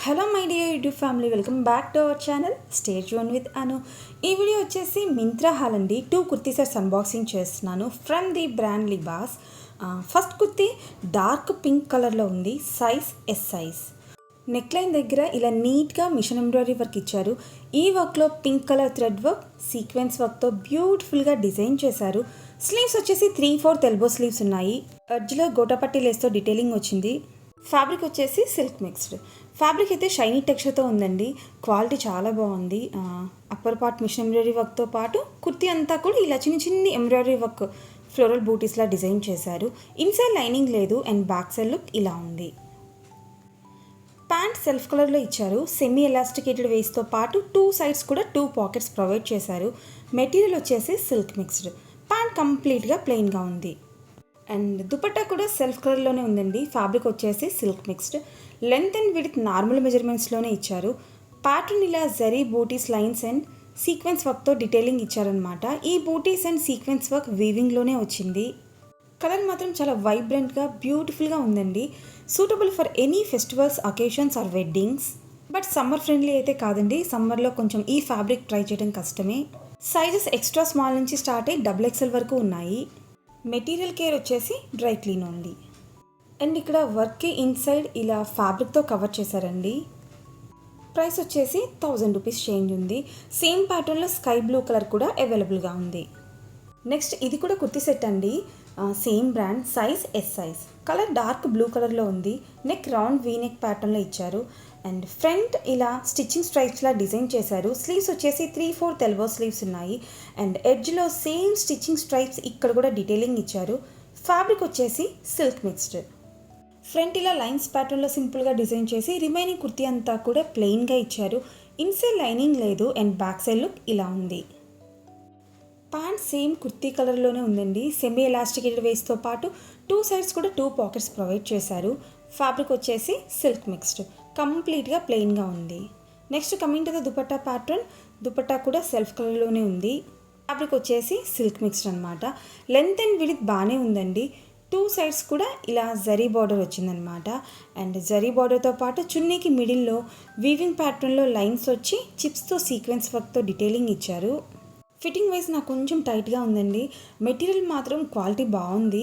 Hello my dear YouTube family, welcome back to our channel. Stay tune with Anu. ఈ video వచ్చేసి Myntra haul అండి. 2 kurti sets unboxing చేస్తున్నాను from the brand Libas. First kurti dark pink కలర్లో ఉంది, size S size. Neck line దగ్గర ఇలా నీట్గా machine embroidery work ఇచ్చారు. ఈ వర్క్లో pink colour thread work, sequence వర్క్తో బ్యూటిఫుల్గా డిజైన్ చేశారు. స్లీవ్స్ వచ్చేసి 3/4 ఎల్బో స్లీవ్స్ ఉన్నాయి. ఎడ్జ్లో గోటాపట్టి లేస్తో డీటెయిలింగ్ వచ్చింది. ఫ్యాబ్రిక్ వచ్చేసి సిల్క్ మిక్స్డ్. ఫ్యాబ్రిక్ అయితే షైనీ టెక్స్చర్తో ఉందండి. క్వాలిటీ చాలా బాగుంది. అప్పర్ పార్ట్ మిషన్ ఎంబ్రాయిడరీ వర్క్తో పాటు కుర్తీ అంతా కూడా ఇలా చిన్న చిన్ని ఎంబ్రాయిడరీ వర్క్ ఫ్లోరల్ బూటీస్లా డిజైన్ చేశారు. ఇన్సైడ్ లైనింగ్ లేదు అండ్ బ్యాక్ సైడ్ లుక్ ఇలా ఉంది. ప్యాంట్ సెల్ఫ్ కలర్లో ఇచ్చారు. సెమీ ఎలాస్టికేటెడ్ వేస్తో పాటు 2 సైడ్స్ కూడా 2 పాకెట్స్ ప్రొవైడ్ చేశారు. మెటీరియల్ వచ్చేసి సిల్క్ మిక్స్డ్. ప్యాంట్ కంప్లీట్గా ప్లెయిన్గా ఉంది. అండ్ దుపట్టా కూడా సెల్ఫ్ కలర్లోనే ఉందండి. ఫ్యాబ్రిక్ వచ్చేసి silk mixed. Length and width normal మెజర్మెంట్స్లోనే ఇచ్చారు. ప్యాటర్న్ ఇలా zari butis lines and sequence వర్క్తో డీటెయిలింగ్ ఇచ్చారనమాట. ఈ బూటీస్ అండ్ సీక్వెన్స్ వర్క్ వీవింగ్లోనే వచ్చింది. కలర్ మాత్రం చాలా వైబ్రెంట్గా బ్యూటిఫుల్గా ఉందండి. Suitable for any festivals, occasions or weddings. But summer friendly అయితే కాదండి. సమ్మర్లో కొంచెం ఈ ఫ్యాబ్రిక్ ట్రై చేయడం కష్టమే. సైజెస్ ఎక్స్ట్రా స్మాల్ నుంచి స్టార్ట్ అయ్యి XXL వరకు ఉన్నాయి. మెటీరియల్ కేర్ వచ్చేసి డ్రై క్లీన్ ఓన్లీ. అండ్ ఇక్కడ వర్క్కి ఇన్సైడ్ ఇలా ఫ్యాబ్రిక్తో కవర్ చేశారండి. ప్రైస్ వచ్చేసి 1000 రూపీస్ చేంజ్ ఉంది. సేమ్ ప్యాటర్న్లో స్కై బ్లూ కలర్ కూడా అవైలబుల్గా ఉంది. నెక్స్ట్ ఇది కూడా కుర్తీ సెట్ అండి. Same brand, size S size. Colour dark blue కలర్లో ఉంది. నెక్ రౌండ్ వీ నెక్ ప్యాటర్న్లో ఇచ్చారు. అండ్ ఫ్రంట్ ఇలా స్టిచ్చింగ్ స్ట్రైప్స్లా డిజైన్ చేశారు. స్లీవ్స్ వచ్చేసి 3/4 ఎల్బో స్లీవ్స్ ఉన్నాయి. అండ్ ఎడ్జ్లో సేమ్ స్టిచ్చింగ్ స్ట్రైప్స్ ఇక్కడ కూడా డీటెయిలింగ్ ఇచ్చారు. ఫ్యాబ్రిక్ వచ్చేసి సిల్క్ మిక్స్డ్. ఫ్రంట్ ఇలా లైన్స్ ప్యాటర్న్లో సింపుల్గా డిజైన్ చేసి రిమైనింగ్ కుర్తీ అంతా కూడా ప్లెయిన్గా ఇచ్చారు. ఇన్సైడ్ లైనింగ్ లేదు అండ్ బ్యాక్ సైడ్ లుక్ ఇలా ఉంది. ప్యాంట్ సేమ్ కుర్తీ కలర్లోనే ఉందండి. సెమీ ఎలాస్టికేటెడ్ వేస్తో పాటు 2 సైడ్స్ కూడా 2 పాకెట్స్ ప్రొవైడ్ చేశారు. ఫ్యాబ్రిక్ వచ్చేసి సిల్క్ మిక్స్డ్. కంప్లీట్గా ప్లెయిన్గా ఉంది. Next coming to the dupatta pattern. Dupatta కూడా సెల్ఫ్ కలర్లోనే ఉంది. ఫ్యాబ్రిక్ వచ్చేసి సిల్క్ మిక్స్డ్ అనమాట. లెంత్ అండ్ విడ్త్ బాగానే ఉందండి. 2 సైడ్స్ కూడా ఇలా జరీ బార్డర్ వచ్చిందనమాట. అండ్ జరీ బార్డర్తో పాటు చున్నీకి మిడిల్లో వీవింగ్ ప్యాటర్న్లో లైన్స్ వచ్చి చిప్స్తో సీక్వెన్స్ వర్క్తో డీటెయిలింగ్ ఇచ్చారు. ఫిట్టింగ్ వైజ్ నాకు కొంచెం టైట్గా ఉందండి. మెటీరియల్ మాత్రం క్వాలిటీ బాగుంది.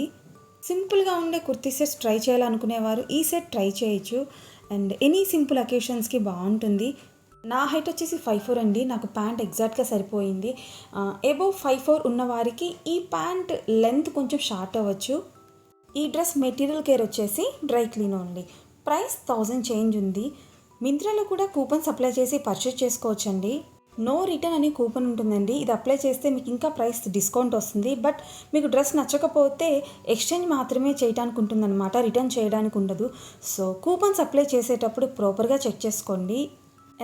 సింపుల్గా ఉండే కుర్తీ సెట్స్ ట్రై చేయాలనుకునేవారు ఈ సెట్ ట్రై చేయొచ్చు. అండ్ ఎనీ సింపుల్ అకేషన్స్కి బాగుంటుంది. నా హైట్ వచ్చేసి 5'4" అండి. నాకు ప్యాంట్ ఎగ్జాక్ట్గా సరిపోయింది. అబోవ్ 5'4" ఉన్న వారికి ఈ ప్యాంట్ లెంత్ కొంచెం షార్ట్ అవ్వచ్చు. ఈ డ్రెస్ మెటీరియల్ కేర్ వచ్చేసి dry clean only. Price 1000 change ఉంది. మింత్రాలో కూడా కూపన్స్ అప్లై చేసి పర్చేస్ చేసుకోవచ్చండి. నో రిటర్న్ అనే కూపన్ ఉంటుందండి. ఇది అప్లై చేస్తే మీకు ఇంకా ప్రైస్ డిస్కౌంట్ వస్తుంది. బట్ మీకు డ్రెస్ నచ్చకపోతే ఎక్స్చేంజ్ మాత్రమే చేయడానికి ఉంటుందన్నమాట, రిటర్న్ చేయడానికి ఉండదు. సో కూపన్స్ అప్లై చేసేటప్పుడు ప్రాపర్గా చెక్ చేసుకోండి.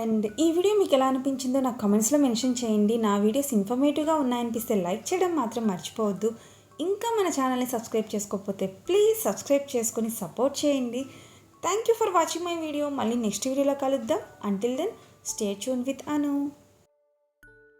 అండ్ ఈ వీడియో మీకు ఎలా అనిపించిందో నాకు కమెంట్స్లో మెన్షన్ చేయండి. నా వీడియోస్ ఇన్ఫర్మేటివ్గా ఉన్నాయనిపిస్తే లైక్ చేయడం మాత్రం మర్చిపోవద్దు. ఇంకా మన ఛానల్ని సబ్స్క్రైబ్ చేసుకోకపోతే ప్లీజ్ సబ్స్క్రైబ్ చేసుకొని సపోర్ట్ చేయండి. Thank you for watching my video. మళ్ళీ నెక్స్ట్ వీడియోలో కలుద్దాం. Until then stay tune with Anu.